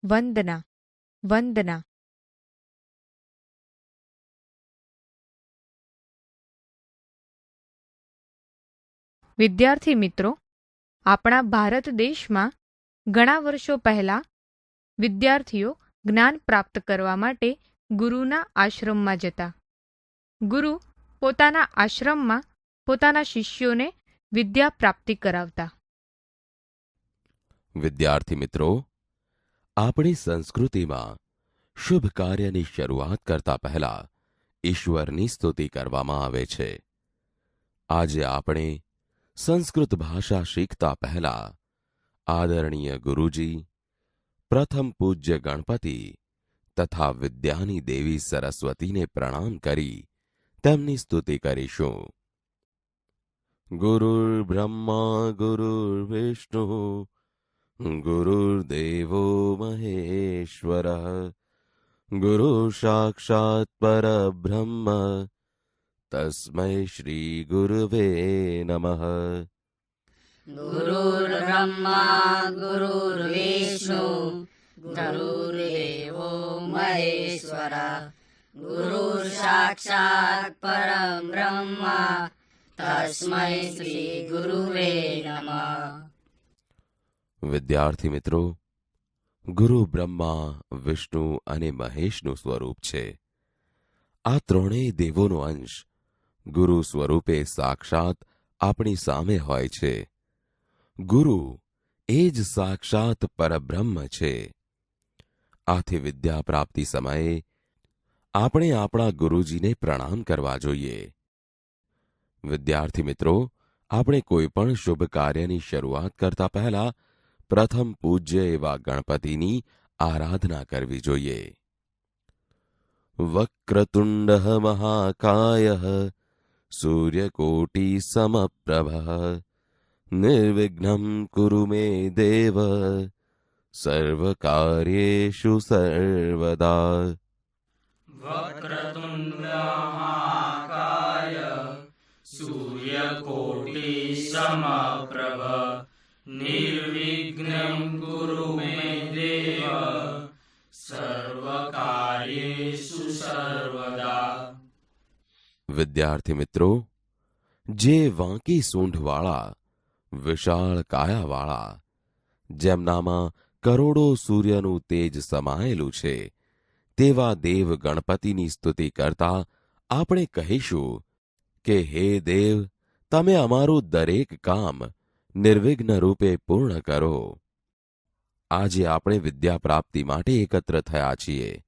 વંદના, વંદના. વિદ્યાર્થી મિત્રો, આપણા ભારત દેશમાં ઘણા વર્ષો પહેલા વિદ્યાર્થીઓ જ્ઞાન પ્રાપ્ત કરવા માટે ગુરુના આશ્રમમાં જતા. ગુરુ પોતાના આશ્રમમાં પોતાના શિષ્યોને વિદ્યા પ્રાપ્તિ કરાવતા. વિદ્યાર્થી મિત્રો, આપણી સંસ્કૃતિમાં શુભ કાર્યની શરૂઆત કરતા પહેલા ઈશ્વરની સ્તુતિ કરવામાં આવે છે. આજે આપણે સંસ્કૃત ભાષા શીખતા પહેલા આદરણીય ગુરુજી, પ્રથમ પૂજ્ય ગણપતિ તથા વિદ્યાની દેવી સરસ્વતીને પ્રણામ કરી તેમની સ્તુતિ કરીશું. ગુરુર્બ્રહ્મા ગુરુર્વિષ્ણુ ગુરુર્દેવો મહેશ્વરઃ ગુરુ સાક્ષાત પરબ્રહ્મ તસ્મૈ શ્રી ગુરવે નમઃ. ગુરુર્બ્રહ્મા ગુરુર્વિષ્ણુ ગુરુર્દેવો મહેશ્વરઃ ગુરુ સાક્ષાત પરબ્રહ્મ તસ્મૈ શ્રી ગુરુવે નમઃ. વિદ્યાર્થી મિત્રો, ગુરુ બ્રહ્મા, વિષ્ણુ અને મહેશનું સ્વરૂપ છે. આ ત્રણેય દેવોનો અંશ ગુરુ સ્વરૂપે સાક્ષાત આપણી સામે હોય છે. ગુરુ એ જ સાક્ષાત પરબ્રહ્મ છે. આથી વિદ્યા પ્રાપ્તિ સમયે આપણે આપણા ગુરુજીને પ્રણામ કરવા જોઈએ. વિદ્યાર્થી મિત્રો, આપણે કોઈ પણ શુભ કાર્યની શરૂઆત કરતા પહેલા પ્રથમ પૂજ્ય એવા ગણપતિની આરાધના કરવી જોઈએ. વક્રતુંડ મહાકાય સૂર્યકોટિ સમપ્રભ નિર્વિઘ્ન કુરુ મે દેવ સર્વકાર્યેષુ સર્વદા. વક્રતુંડ મહાકાય સૂર્યકોટિ સમપ્રભ નિર્વિઘ્ન કુરુ મે દેવ સર્વકાર્યેષુ સર્વદા. વિદ્યાર્થી મિત્રો, જે વાંકી સૂંઢવાળા, વિશાળ કાયાવાળા, જેમનામાં કરોડો સૂર્યનું તેજ સમાયેલું છે, તેવા દેવ ગણપતિની સ્તુતિ કરતા આપણે કહીશું કે હે દેવ, તમે અમારું દરેક કામ નિર્વિઘ્ન રૂપે પૂર્ણ કરો. આજે આપણે વિદ્યા પ્રાપ્તિ માટે એકત્ર થયા છીએ,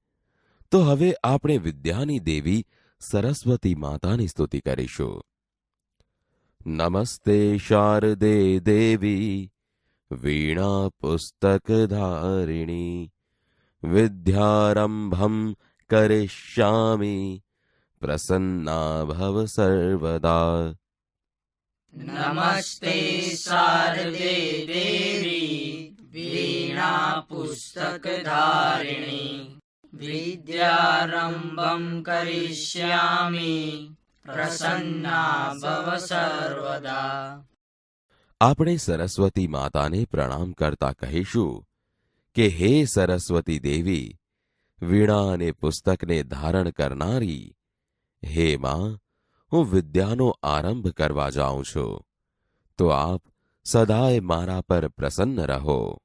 તો હવે આપણે વિદ્યાની દેવી સરસ્વતી માતાની સ્તુતિ કરીશું. નમસ્તે શારદે દેવી વીણા પુસ્તકધારિણી વિદ્યારંભમ કરિષ્યામિ પ્રસન્ના ભવ સર્વદા. નમસ્તે શારદે દેવી વીણા પુસ્તકધારિણી વિદ્યારંભં કરિષ્યામિ પ્રસન્ના ભવ સર્વદા. આપણે સરસ્વતી માતાને પ્રણામ કરતા કહીશું કે હે સરસ્વતી દેવી, વીણા અને પુસ્તકને ધારણ કરનારી, હે માં, હું વિદ્યાનો આરંભ કરવા જાઉં છું, તો આપ સદાય મારા પર પ્રસન્ન રહો.